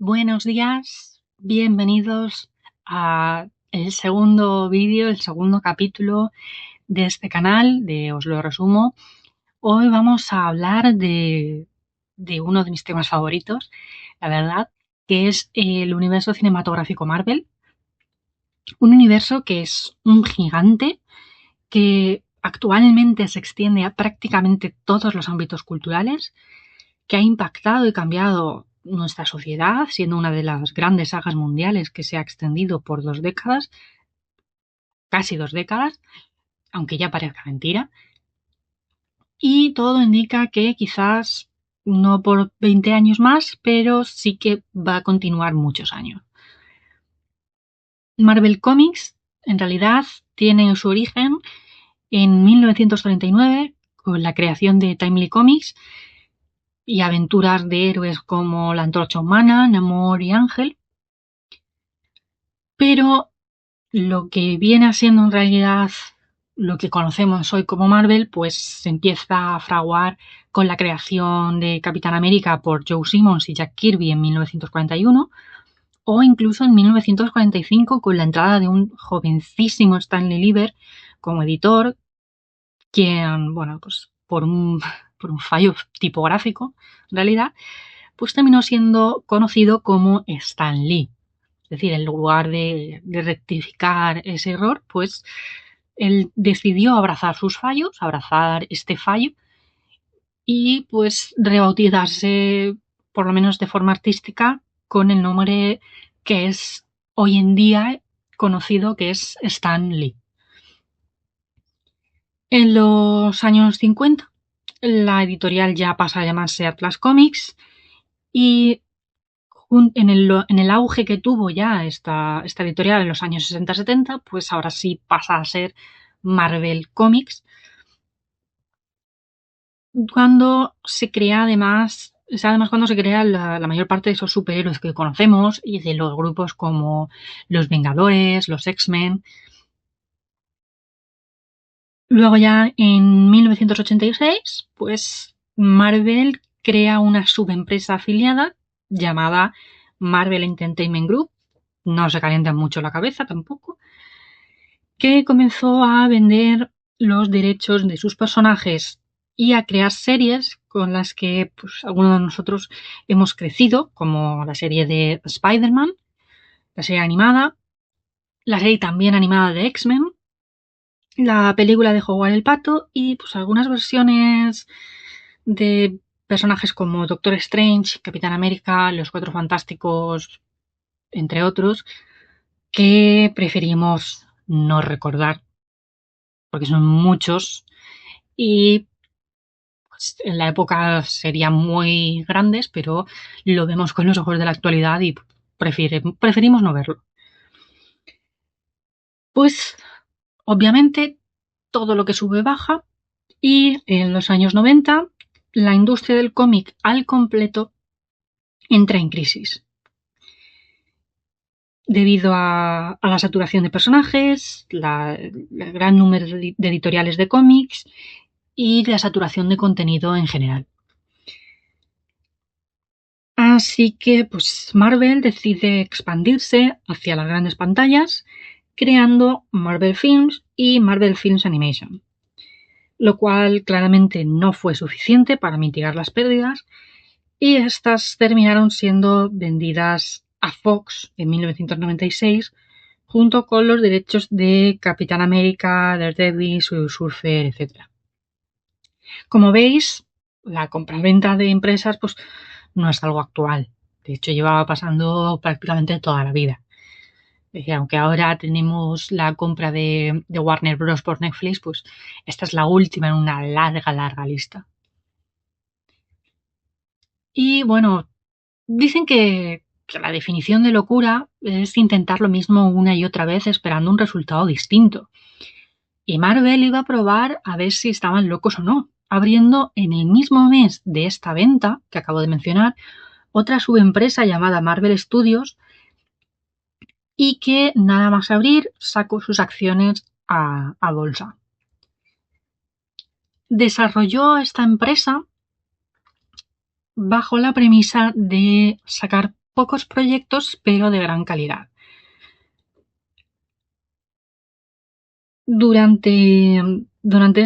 Buenos días, bienvenidos a el segundo vídeo, el segundo capítulo de este canal de Os lo resumo. Hoy vamos a hablar de uno de mis temas favoritos, la verdad, que es el universo cinematográfico Marvel. Un universo que es un gigante que actualmente se extiende a prácticamente todos los ámbitos culturales, que ha impactado y cambiado nuestra sociedad, siendo una de las grandes sagas mundiales que se ha extendido por 2 décadas, casi 2 décadas, aunque ya parezca mentira. Y todo indica que quizás no por 20 años más, pero sí que va a continuar muchos años. Marvel Comics, en realidad, tiene su origen en 1939 con la creación de Timely Comics y aventuras de héroes como la Antorcha Humana, Namor y Ángel. Pero lo que viene siendo en realidad lo que conocemos hoy como Marvel, pues se empieza a fraguar con la creación de Capitán América por Joe Simmons y Jack Kirby en 1941, o incluso en 1945 con la entrada de un jovencísimo Stanley Lieber como editor, quien, bueno, pues por un fallo tipográfico, en realidad, pues terminó siendo conocido como Stan Lee. Es decir, en lugar de rectificar ese error, pues él decidió abrazar sus fallos, abrazar este fallo y pues rebautizarse, por lo menos de forma artística, con el nombre que es hoy en día conocido, que es Stan Lee. En los años 50, la editorial ya pasa a llamarse Atlas Comics y en el auge que tuvo ya esta editorial en los años 60-70, pues ahora sí pasa a ser Marvel Comics, cuando se crea además, es además cuando se crea la mayor parte de esos superhéroes que conocemos y de los grupos como los Vengadores, los X-Men. Luego ya en 1986, pues Marvel crea una subempresa afiliada llamada Marvel Entertainment Group. No se calientan mucho la cabeza tampoco, que comenzó a vender los derechos de sus personajes y a crear series con las que pues, algunos de nosotros hemos crecido, como la serie de Spider-Man, la serie animada, la serie también animada de X-Men, la película de Howard el Pato y pues algunas versiones de personajes como Doctor Strange, Capitán América, Los Cuatro Fantásticos, entre otros, que preferimos no recordar porque son muchos y pues, en la época serían muy grandes, pero lo vemos con los ojos de la actualidad y preferimos no verlo. Pues obviamente todo lo que sube baja y en los años 90 la industria del cómic al completo entra en crisis debido a la saturación de personajes, el gran número de editoriales de cómics y la saturación de contenido en general. Así que pues Marvel decide expandirse hacia las grandes pantallas creando Marvel Films y Marvel Films Animation, lo cual claramente no fue suficiente para mitigar las pérdidas y estas terminaron siendo vendidas a Fox en 1996 junto con los derechos de Capitán América, Daredevil, Surfer, etc. Como veis, la compraventa de empresas pues no es algo actual. De hecho, llevaba pasando prácticamente toda la vida. Aunque ahora tenemos la compra de Warner Bros. Por Netflix, pues esta es la última en una larga, larga lista. Y bueno, dicen que la definición de locura es intentar lo mismo una y otra vez esperando un resultado distinto. Y Marvel iba a probar a ver si estaban locos o no, abriendo en el mismo mes de esta venta que acabo de mencionar otra subempresa llamada Marvel Studios y que nada más abrir sacó sus acciones a bolsa. Desarrolló esta empresa bajo la premisa de sacar pocos proyectos, pero de gran calidad. Durante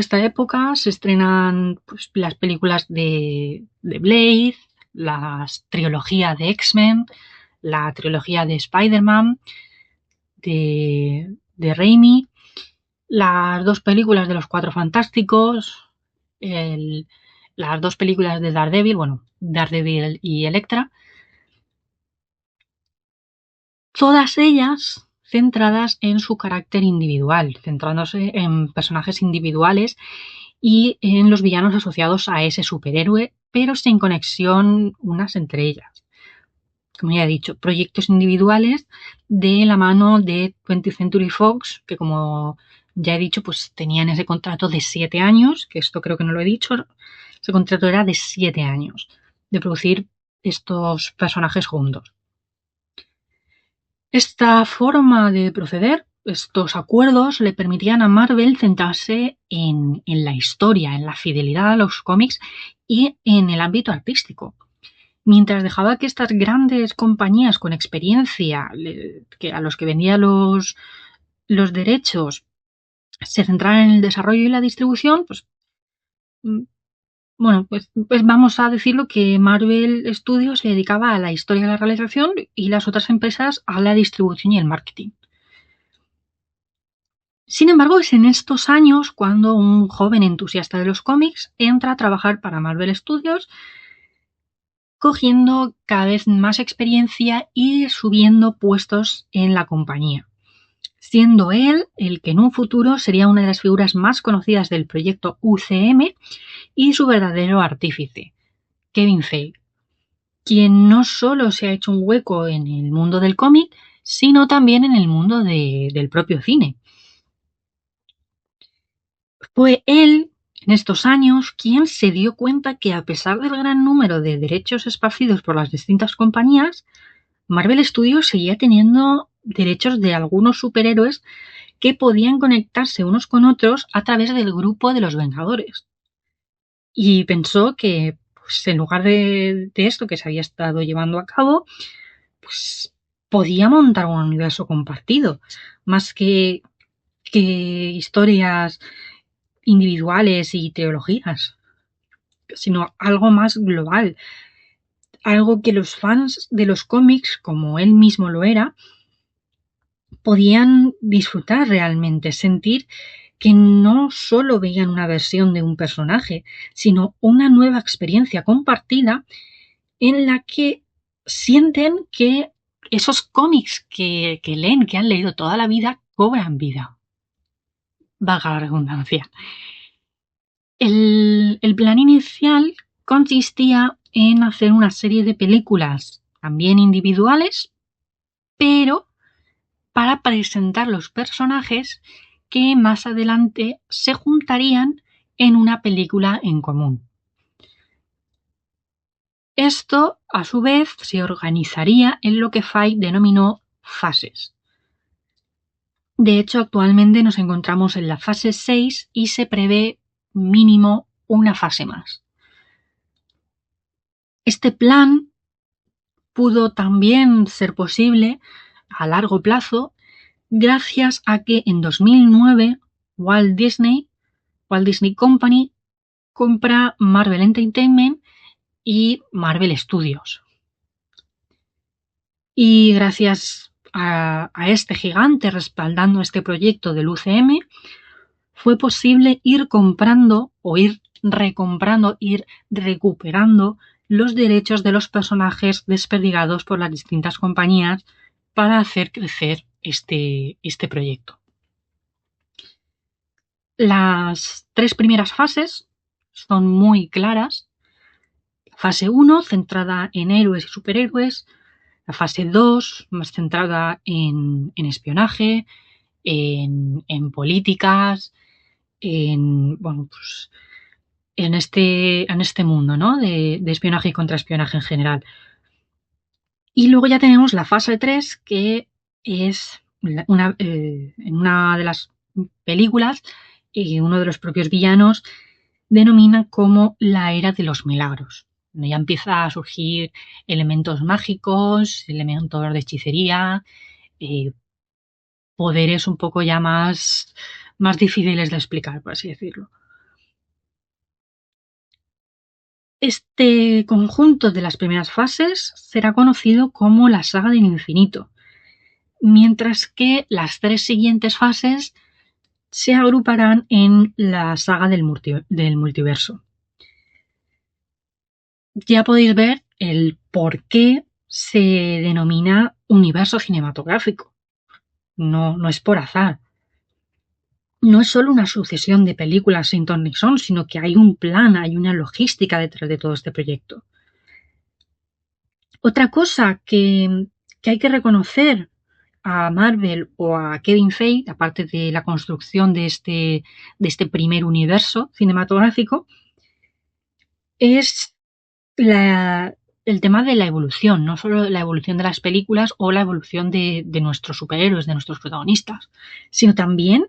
esta época se estrenan pues, las películas de Blade, la trilogía de X-Men, la trilogía de Spider-Man, de Raimi, las dos películas de los Cuatro Fantásticos, las dos películas de Daredevil, bueno, Daredevil y Elektra, todas ellas centradas en su carácter individual, centrándose en personajes individuales y en los villanos asociados a ese superhéroe, pero sin conexión unas entre ellas. Como ya he dicho, proyectos individuales de la mano de 20th Century Fox, que como ya he dicho, pues tenían ese contrato de 7 años, que esto creo que no lo he dicho, ese contrato era de 7 años, de producir estos personajes juntos. Esta forma de proceder, estos acuerdos, le permitían a Marvel centrarse en la historia, en la fidelidad a los cómics y en el ámbito artístico. Mientras dejaba que estas grandes compañías con experiencia, a los que vendía los derechos, se centraran en el desarrollo y la distribución, pues bueno, pues vamos a decirlo que Marvel Studios se dedicaba a la historia y la realización y las otras empresas a la distribución y el marketing. Sin embargo, es en estos años cuando un joven entusiasta de los cómics entra a trabajar para Marvel Studios, cogiendo cada vez más experiencia y subiendo puestos en la compañía, siendo él el que en un futuro sería una de las figuras más conocidas del proyecto UCM y su verdadero artífice, Kevin Feige, quien no solo se ha hecho un hueco en el mundo del cómic, sino también en el mundo del propio cine. Fue él, en estos años, quien se dio cuenta que a pesar del gran número de derechos esparcidos por las distintas compañías, Marvel Studios seguía teniendo derechos de algunos superhéroes que podían conectarse unos con otros a través del grupo de los Vengadores. Y pensó que, pues, en lugar de esto que se había estado llevando a cabo, pues podía montar un universo compartido, más que historias individuales y teologías, sino algo más global, algo que los fans de los cómics, como él mismo lo era, podían disfrutar realmente, sentir que no solo veían una versión de un personaje, sino una nueva experiencia compartida en la que sienten que esos cómics que leen, que han leído toda la vida, cobran vida. Valga la redundancia. El plan inicial consistía en hacer una serie de películas también individuales, pero para presentar los personajes que más adelante se juntarían en una película en común. Esto, a su vez, se organizaría en lo que Feige denominó fases. De hecho, actualmente nos encontramos en la fase 6 y se prevé mínimo una fase más. Este plan pudo también ser posible a largo plazo gracias a que en 2009 Walt Disney Company compra Marvel Entertainment y Marvel Studios. Y gracias a este gigante respaldando este proyecto del UCM, fue posible ir comprando o ir recomprando, ir recuperando los derechos de los personajes desperdigados por las distintas compañías para hacer crecer este proyecto. Las 3 primeras fases son muy claras. Fase 1, centrada en héroes y superhéroes. La fase 2, más centrada en espionaje, en políticas, bueno, pues, en este mundo, ¿no? de espionaje y contraespionaje en general. Y luego ya tenemos la fase 3, que es en una de las películas, uno de los propios villanos denomina como la era de los milagros. Ya empieza a surgir elementos mágicos, elementos de hechicería, eh, poderes un poco ya más difíciles de explicar, por así decirlo. Este conjunto de las primeras fases será conocido como la saga del infinito, mientras que las 3 siguientes fases se agruparán en la saga del multiverso. Ya podéis ver el por qué se denomina universo cinematográfico. No es por azar. No es solo una sucesión de películas sin ton ni son, sino que hay un plan, hay una logística detrás de todo este proyecto. Otra cosa que hay que reconocer a Marvel o a Kevin Feige, aparte de la construcción de este primer universo cinematográfico, es el tema de la evolución, no solo la evolución de las películas o la evolución de nuestros superhéroes, de nuestros protagonistas, sino también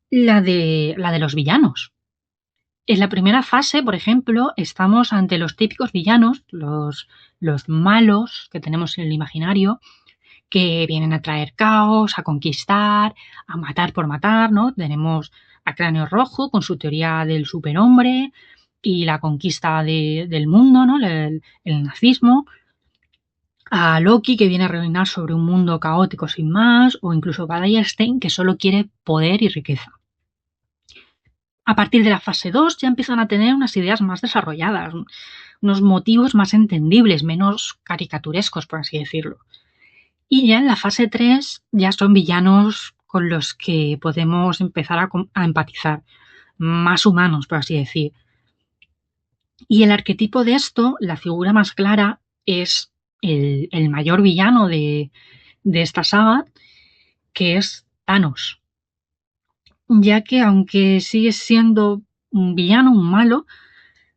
la de los villanos. En la primera fase, por ejemplo, estamos ante los típicos villanos, los malos que tenemos en el imaginario, que vienen a traer caos, a conquistar, a matar por matar, ¿no? Tenemos a Cráneo Rojo con su teoría del superhombre y la conquista del mundo, ¿no? El nazismo. A Loki, que viene a reinar sobre un mundo caótico sin más, o incluso Bada Stein, que solo quiere poder y riqueza. A partir de la fase 2 ya empiezan a tener unas ideas más desarrolladas, unos motivos más entendibles, menos caricaturescos, por así decirlo. Y ya en la fase 3 ya son villanos con los que podemos empezar a empatizar, más humanos, por así decir. Y el arquetipo de esto, la figura más clara, es el mayor villano de esta saga, que es Thanos. Ya que aunque sigue siendo un villano, un malo,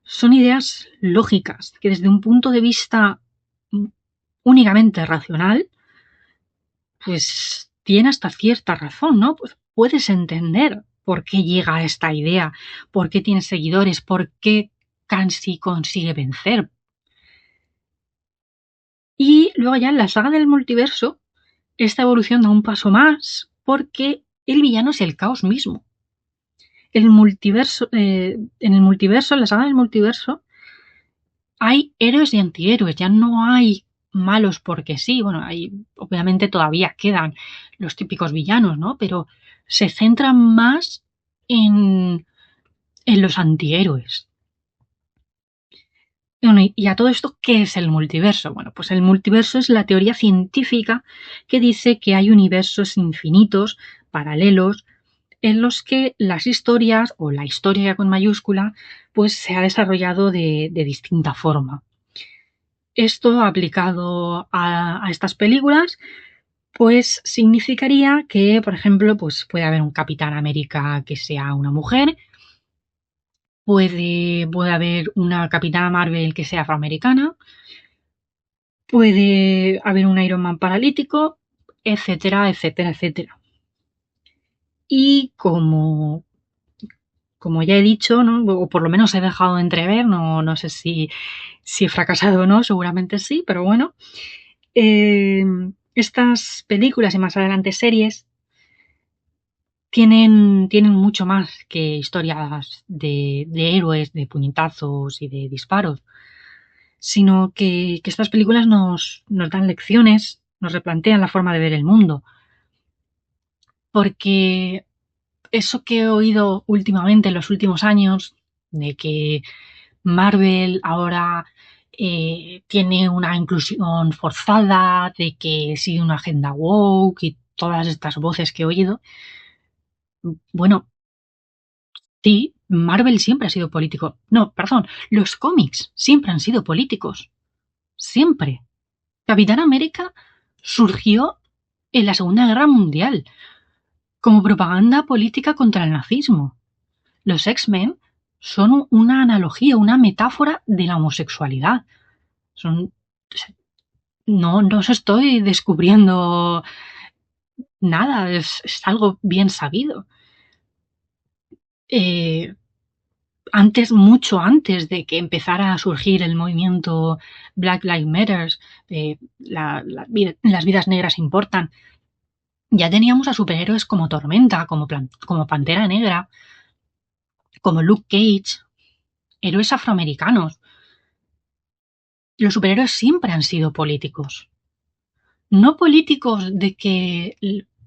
son ideas lógicas, que desde un punto de vista únicamente racional, pues tiene hasta cierta razón, ¿no? Pues puedes entender por qué llega a esta idea, por qué tiene seguidores, por qué Kansi consigue vencer. Y luego ya en la saga del multiverso, esta evolución da un paso más porque el villano es el caos mismo. En el multiverso, en la saga del multiverso, hay héroes y antihéroes, ya no hay malos porque sí, bueno, obviamente todavía quedan los típicos villanos, ¿no? Pero se centran más en los antihéroes. Bueno, y a todo esto, ¿qué es el multiverso? Bueno, pues el multiverso es la teoría científica que dice que hay universos infinitos, paralelos, en los que las historias, o la historia con mayúscula, pues se ha desarrollado de distinta forma. Esto aplicado a estas películas, pues significaría que, por ejemplo, pues puede haber un Capitán América que sea una mujer, puede haber una Capitana Marvel que sea afroamericana, puede haber un Iron Man paralítico, etcétera, etcétera, etcétera. Y como ya he dicho, ¿no? O por lo menos he dejado de entrever, no sé si he fracasado o no, seguramente sí, pero bueno. Estas películas y más adelante series tienen mucho más que historias de héroes, de puñetazos y de disparos, sino que estas películas nos dan lecciones, nos replantean la forma de ver el mundo. Porque eso que he oído últimamente en los últimos años, de que Marvel ahora tiene una inclusión forzada, de que sigue una agenda woke y todas estas voces que he oído, bueno, sí, Marvel siempre ha sido político. No, perdón, los cómics siempre han sido políticos. Siempre. Capitán América surgió en la Segunda Guerra Mundial como propaganda política contra el nazismo. Los X-Men son una analogía, una metáfora de la homosexualidad. Son, no os estoy descubriendo nada, es algo bien sabido. Eh, antes, mucho antes de que empezara a surgir el movimiento Black Lives Matter, las vidas negras importan, ya teníamos a superhéroes como Tormenta, como Pantera Negra, como Luke Cage, héroes afroamericanos. Los superhéroes siempre han sido políticos. No políticos de que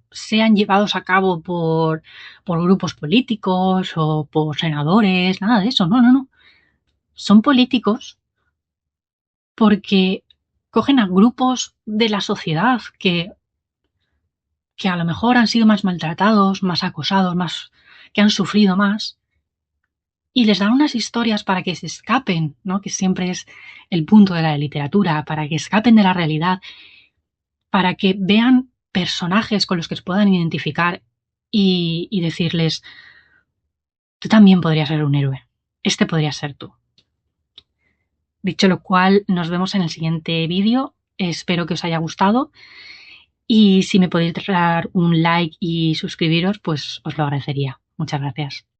sean llevados a cabo por grupos políticos o por senadores, nada de eso, no. Son políticos porque cogen a grupos de la sociedad que a lo mejor han sido más maltratados, más acosados, que han sufrido más, y les dan unas historias para que se escapen, ¿no? Que siempre es el punto de la literatura, para que escapen de la realidad, para que vean personajes con los que se puedan identificar y decirles, tú también podrías ser un héroe, este podría ser tú. Dicho lo cual, nos vemos en el siguiente vídeo, espero que os haya gustado y si me podéis dar un like y suscribiros, pues os lo agradecería. Muchas gracias.